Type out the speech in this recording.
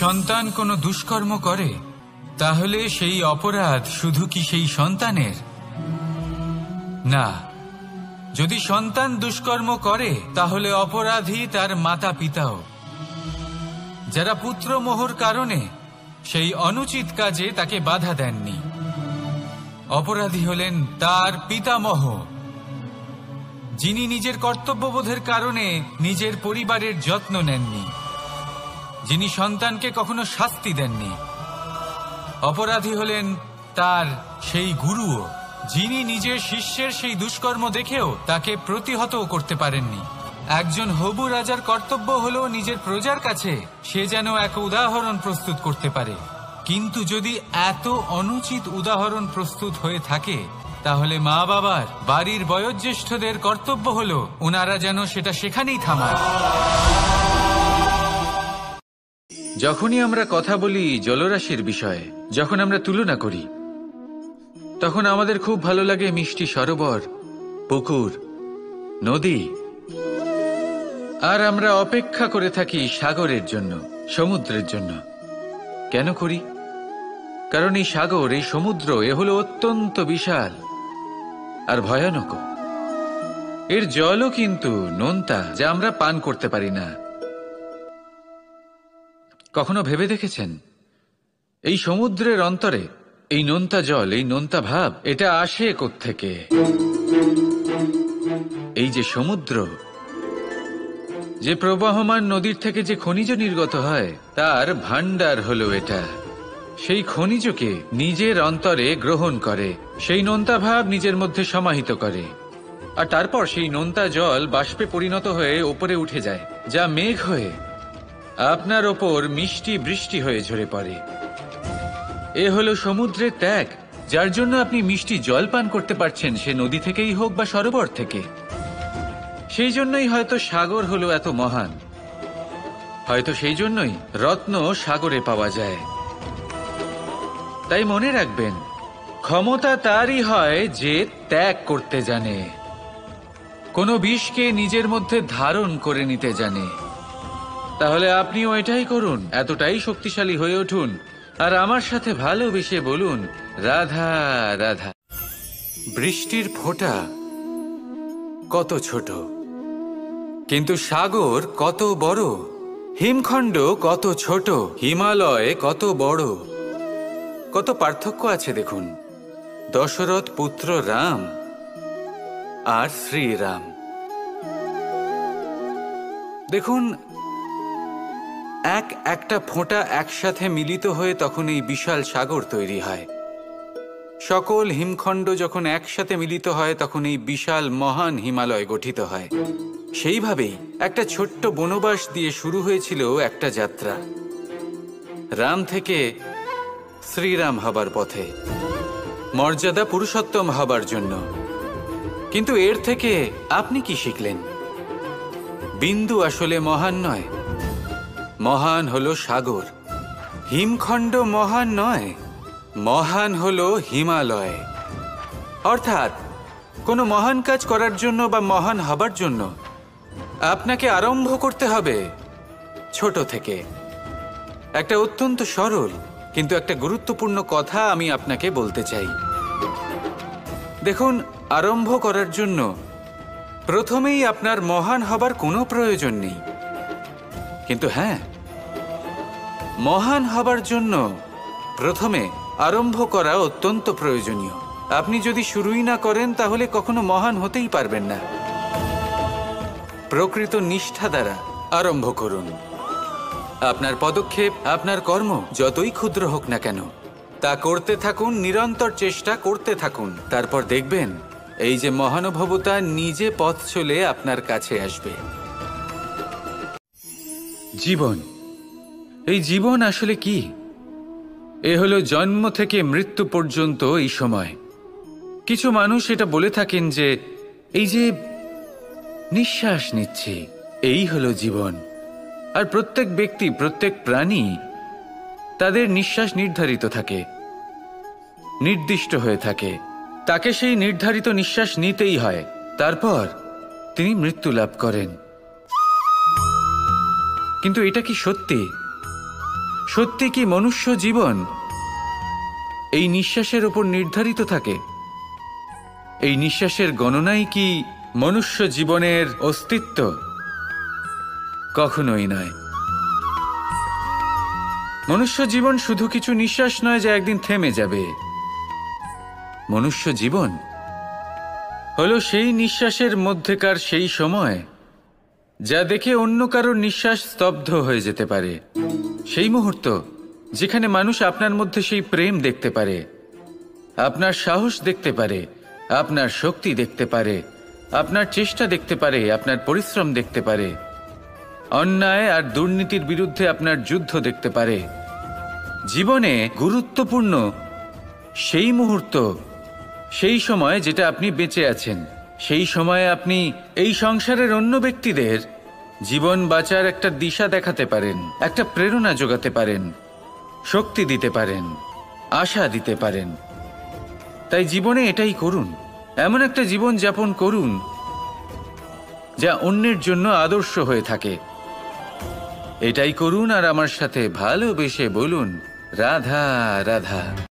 সন্তান কোনো দুষ্কর্ম করে তাহলে সেই অপরাধ শুধু কি সেই সন্তানের? না, যদি সন্তান দুষ্কর্ম করে তাহলে অপরাধী তার মাতা পিতাও, যারা পুত্রমোহর কারণে সেই অনুচিত কাজে তাকে বাধা দেননি। অপরাধী হলেন তার পিতামহ, যিনি নিজের কর্তব্যবোধের কারণে নিজের পরিবারের যত্ন নেননি, যিনি সন্তানকে কখনো শাস্তি দেননি। অপরাধী হলেন তার সেই গুরুও, যিনি নিজের শিষ্যের সেই দুষ্কর্ম দেখেও তাকে প্রতিহত করতে পারেননি। একজন হবু রাজার কর্তব্য হলো নিজের প্রজার কাছে সে যেন এক উদাহরণ প্রস্তুত করতে পারে, কিন্তু যদি এত অনুচিত উদাহরণ প্রস্তুত হয়ে থাকে তাহলে মা বাবার, বাড়ির বয়োজ্যেষ্ঠদের কর্তব্য হলো ওনারা যেন সেটা সেখানেই থামায়। যখনই আমরা কথা বলি জলরাশির বিষয়ে, যখন আমরা তুলনা করি, তখন আমাদের খুব ভালো লাগে মিষ্টি সরোবর, পুকুর, নদী, আর আমরা অপেক্ষা করে থাকি সাগরের জন্য, সমুদ্রের জন্য। কেন করি? কারণ এই সাগর, এই সমুদ্র, এ হলো অত্যন্ত বিশাল আর ভয়ানক। এর জলও কিন্তু নোনতা, যা আমরা পান করতে পারি না। কখনো ভেবে দেখেছেন এই সমুদ্রের অন্তরে এই নোনতা জল, এই নোনতা ভাব, এটা আসে কোত্থেকে? এই যে সমুদ্র, যে প্রবাহমান নদীর থেকে যে খনিজ নির্গত হয়, তার ভান্ডার হলো এটা। সেই খনিজকে নিজের অন্তরে গ্রহণ করে, সেই নোনতা ভাব নিজের মধ্যে সমাহিত করে, আর তারপর সেই নোনতা জল বাষ্পে পরিণত হয়ে ওপরে উঠে যায়, যা মেঘ হয়ে আপনার ওপর মিষ্টি বৃষ্টি হয়ে ঝরে পড়ে। এ হলো সমুদ্রের ত্যাগ, যার জন্য আপনি মিষ্টি জল পান করতে পারছেন, সে নদী থেকেই হোক বা সরোবর থেকে। সেই জন্যই হয়তো সাগর হলো এত মহান, হয়তো সেই জন্যই রত্ন সাগরে পাওয়া যায়। তাই মনে রাখবেন, ক্ষমতা তারই হয় যে ত্যাগ করতে জানে, কোনো বিষকে নিজের মধ্যে ধারণ করে নিতে জানে। তাহলে আপনিও এটাই করুন, এতটাই শক্তিশালী হয়ে উঠুন, আর আমার সাথে ভালোবেসে বলুন রাধা রাধা। বৃষ্টির ফোঁটা কত ছোট, কিন্তু সাগর কত বড়, হিমখণ্ড কত ছোট, হিমালয় কত বড়। কত পার্থক্য আছে দেখুন, দশরথ পুত্র রাম আর শ্রীরাম। দেখুন, একটা ফোঁটা একসাথে মিলিত হয়ে তখন এই বিশাল সাগর তৈরি হয়। সকল হিমখণ্ড যখন একসাথে মিলিত হয় তখন এই বিশাল মহান হিমালয় গঠিত হয়। সেইভাবেই একটা ছোট্ট বনবাস দিয়ে শুরু হয়েছিল একটা যাত্রা, রাম থেকে শ্রীরাম হবার পথে, মর্যাদা পুরুষোত্তম হবার জন্য। কিন্তু এর থেকে আপনি কি শিখলেন? বিন্দু আসলে মহান নয়, মহান হলো সাগর। হিমখণ্ড মহান নয়, মহান হলো হিমালয়। অর্থাৎ কোনো মহান কাজ করার জন্য বা মহান হবার জন্য আপনাকে আরম্ভ করতে হবে ছোট থেকে। একটা অত্যন্ত সরল কিন্তু একটা গুরুত্বপূর্ণ কথা আমি আপনাকে বলতে চাই। দেখুন, আরম্ভ করার জন্য প্রথমেই আপনার মহান হবার কোনো প্রয়োজন নেই, কিন্তু হ্যাঁ, মহান হবার জন্য প্রথমে আরম্ভ করা অত্যন্ত প্রয়োজনীয়। আপনি যদি শুরুই না করেন তাহলে কখনো মহান হতেই পারবেন না। প্রকৃত নিষ্ঠা দ্বারা আরম্ভ করুন। আপনার পদক্ষেপ, আপনার কর্ম যতই ক্ষুদ্র হোক না কেন, তা করতে থাকুন, নিরন্তর চেষ্টা করতে থাকুন। তারপর দেখবেন এই যে মহানুভবতা নিজে পথ চলে আপনার কাছে আসবে। জীবন, এই জীবন আসলে কি? এ হলো জন্ম থেকে মৃত্যু পর্যন্ত এই সময়। কিছু মানুষ এটা বলে থাকেন যে এই যে নিঃশ্বাস নিচ্ছি, এই হলো জীবন। আর প্রত্যেক ব্যক্তি, প্রত্যেক প্রাণী, তাদের নিঃশ্বাস নির্ধারিত থাকে, নির্দিষ্ট হয়ে থাকে। তাকে সেই নির্ধারিত নিঃশ্বাস নিতেই হয়, তারপর তিনি মৃত্যু লাভ করেন। কিন্তু এটা কি সত্যি? সত্যি কি মনুষ্য জীবন এই নিঃশ্বাসের উপর নির্ধারিত থাকে? এই নিঃশ্বাসের গণনাই কি মনুষ্য জীবনের অস্তিত্ব? কখনোই নয়। মনুষ্য জীবন শুধু কিছু নিঃশ্বাস নয় যা একদিন থেমে যাবে। মনুষ্য জীবন হলো সেই নিঃশ্বাসের মধ্যেকার সেই সময় যা দেখে অন্য কারোর নিঃশ্বাস স্তব্ধ হয়ে যেতে পারে। সেই মুহূর্ত যেখানে মানুষ আপনার মধ্যে সেই প্রেম দেখতে পারে, আপনার সাহস দেখতে পারে, আপনার শক্তি দেখতে পারে, আপনার চেষ্টা দেখতে পারে, আপনার পরিশ্রম দেখতে পারে, অন্যায় আর দুর্নীতির বিরুদ্ধে আপনার যুদ্ধ দেখতে পারে। জীবনে গুরুত্বপূর্ণ সেই মুহূর্ত, সেই সময় যেটা আপনি বেঁচে আছেন, সেই সময়ে আপনি এই সংসারের অন্য ব্যক্তিদের জীবন বাঁচার একটা দিশা দেখাতে পারেন, একটা প্রেরণা যোগাতে পারেন, শক্তি দিতে পারেন, আশা দিতে পারেন। তাই জীবনে এটাই করুন, এমন একটা জীবন যাপন করুন যা অন্যের জন্য আদর্শ হয়ে থাকে। এটাই করুন আর আমার সাথে ভালোবেসে বলুন, রাধা রাধা।